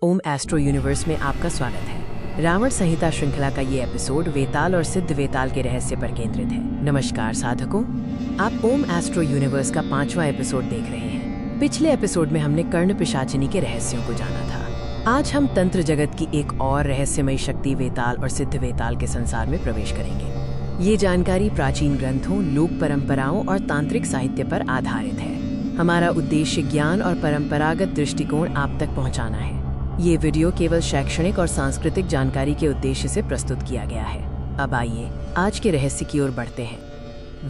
ओम astro universe में आपका स्वागत है। रावण संहिता श्रृंखला का ये एपिसोड वेताल और सिद्ध वेताल के रहस्य पर केंद्रित है। नमस्कार साधकों, आप ओम एस्ट्रो यूनिवर्स का 5वां एपिसोड देख रहे हैं। पिछले एपिसोड में हमने कर्ण पिशाचिनी के रहस्यों को जाना था। आज हम तंत्र जगत की एक और रहस्यमयी शक्ति वेताल और सिद्ध वेताल के संसार में प्रवेश करेंगे। ये जानकारी प्राचीन ग्रंथों, लोक परंपराओं और तांत्रिक साहित्य पर आधारित है। हमारा उद्देश्य ज्ञान और परंपरागत दृष्टिकोण आप तक पहुंचाना है। ये वीडियो केवल शैक्षणिक और सांस्कृतिक जानकारी के उद्देश्य से प्रस्तुत किया गया है। अब आइए आज के रहस्य की ओर बढ़ते हैं।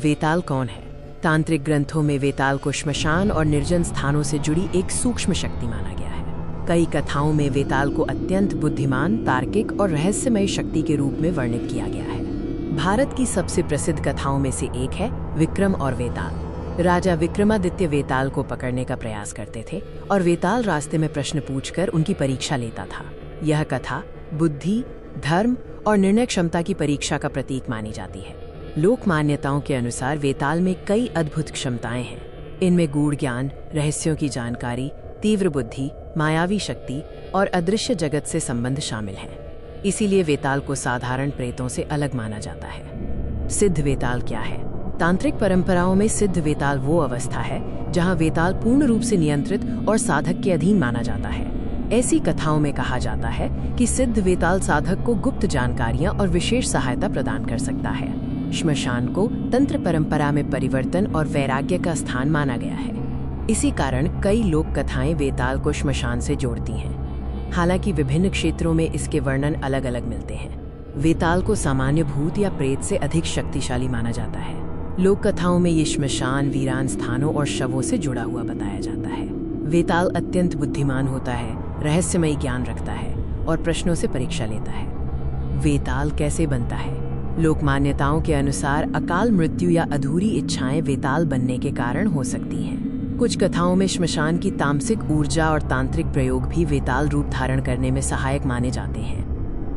वेताल कौन है? तांत्रिक ग्रंथों में वेताल को श्मशान और निर्जन स्थानों से जुड़ी एक सूक्ष्म शक्ति माना गया है। कई कथाओं में वेताल को अत्यंत बुद्धिमान, तार्किक और रहस्यमय शक्ति के रूप में वर्णित किया गया है। भारत की सबसे प्रसिद्ध कथाओं में से एक है विक्रम और वेताल। राजा विक्रमादित्य वेताल को पकड़ने का प्रयास करते थे और वेताल रास्ते में प्रश्न पूछकर उनकी परीक्षा लेता था। यह कथा बुद्धि, धर्म और निर्णय क्षमता की परीक्षा का प्रतीक मानी जाती है। लोक मान्यताओं के अनुसार वेताल में कई अद्भुत क्षमताएं हैं। इनमें गूढ़ ज्ञान, रहस्यों की जानकारी, तीव्र बुद्धि, मायावी शक्ति और अदृश्य जगत से संबंध शामिल हैं। इसीलिए वेताल को साधारण प्रेतों से अलग माना जाता है। सिद्ध वेताल क्या है? तांत्रिक परंपराओं में सिद्ध वेताल वो अवस्था है जहां वेताल पूर्ण रूप से नियंत्रित और साधक के अधीन माना जाता है। ऐसी कथाओं में कहा जाता है कि सिद्ध वेताल साधक को गुप्त जानकारियां और विशेष सहायता प्रदान कर सकता है। श्मशान को तंत्र परंपरा में परिवर्तन और वैराग्य का स्थान माना गया है। इसी कारण कई लोक कथाएं वेताल को श्मशान से जोड़ती हैं। हालांकि विभिन्न क्षेत्रों में इसके वर्णन अलग अलग मिलते हैं। वेताल को सामान्य भूत या प्रेत से अधिक शक्तिशाली माना जाता है। लोक कथाओं में ये श्मशान, वीरान स्थानों और शवों से जुड़ा हुआ बताया जाता है। वेताल अत्यंत बुद्धिमान होता है, रहस्यमयी ज्ञान रखता है और प्रश्नों से परीक्षा लेता है। वेताल कैसे बनता है? लोक मान्यताओं के अनुसार अकाल मृत्यु या अधूरी इच्छाएं वेताल बनने के कारण हो सकती हैं। कुछ कथाओं में श्मशान की तामसिक ऊर्जा और तांत्रिक प्रयोग भी वेताल रूप धारण करने में सहायक माने जाते हैं।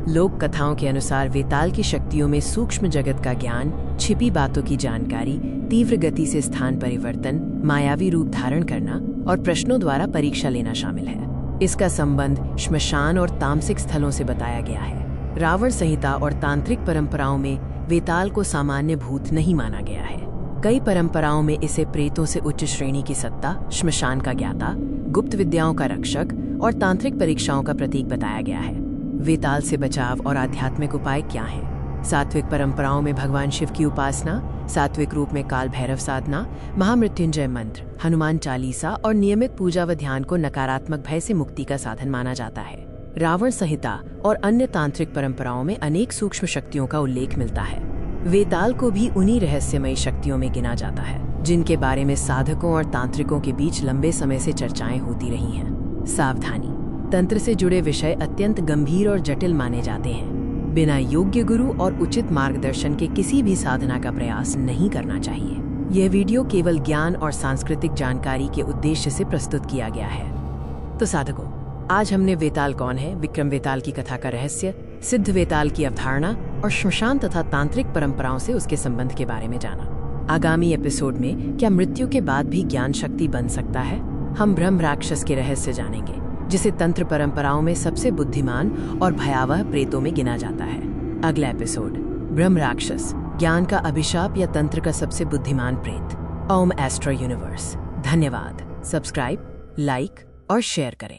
लोक कथाओं के अनुसार वेताल की शक्तियों में सूक्ष्म जगत का ज्ञान, छिपी बातों की जानकारी, तीव्र गति से स्थान परिवर्तन, मायावी रूप धारण करना और प्रश्नों द्वारा परीक्षा लेना शामिल है। इसका संबंध श्मशान और तामसिक स्थलों से बताया गया है। रावण संहिता और तांत्रिक परंपराओं में वेताल को सामान्य भूत नहीं माना गया है। कई परंपराओं में इसे प्रेतों से उच्च श्रेणी की सत्ता, श्मशान का ज्ञाता, गुप्त विद्याओं का रक्षक और तांत्रिक परीक्षाओं का प्रतीक बताया गया है। वेताल से बचाव और आध्यात्मिक उपाय क्या हैं? सात्विक परंपराओं में भगवान शिव की उपासना, सात्विक रूप में काल भैरव साधना, महामृत्युंजय मंत्र, हनुमान चालीसा और नियमित पूजा व ध्यान को नकारात्मक भय से मुक्ति का साधन माना जाता है। रावण संहिता और अन्य तांत्रिक परंपराओं में अनेक सूक्ष्म शक्तियों का उल्लेख मिलता है। वेताल को भी उन्हीं रहस्यमयी शक्तियों में गिना जाता है जिनके बारे में साधकों और तांत्रिकों के बीच लंबे समय से चर्चाएं होती रही हैं। सावधानी: तंत्र से जुड़े विषय अत्यंत गंभीर और जटिल माने जाते हैं। बिना योग्य गुरु और उचित मार्गदर्शन के किसी भी साधना का प्रयास नहीं करना चाहिए। यह वीडियो केवल ज्ञान और सांस्कृतिक जानकारी के उद्देश्य से प्रस्तुत किया गया है। तो साधकों, आज हमने वेताल कौन है, विक्रम वेताल की कथा का रहस्य, सिद्ध वेताल की अवधारणा और श्मशान तथा तांत्रिक परंपराओं से उसके संबंध के बारे में जाना। आगामी एपिसोड में क्या मृत्यु के बाद भी ज्ञान शक्ति बन सकता है? हम ब्रह्म राक्षस के रहस्य जानेंगे, जिसे तंत्र परंपराओं में सबसे बुद्धिमान और भयावह प्रेतों में गिना जाता है। अगला एपिसोड: ब्रह्म राक्षस, ज्ञान का अभिशाप या तंत्र का सबसे बुद्धिमान प्रेत। ओम एस्ट्रो यूनिवर्स। धन्यवाद। सब्सक्राइब, लाइक और शेयर करें।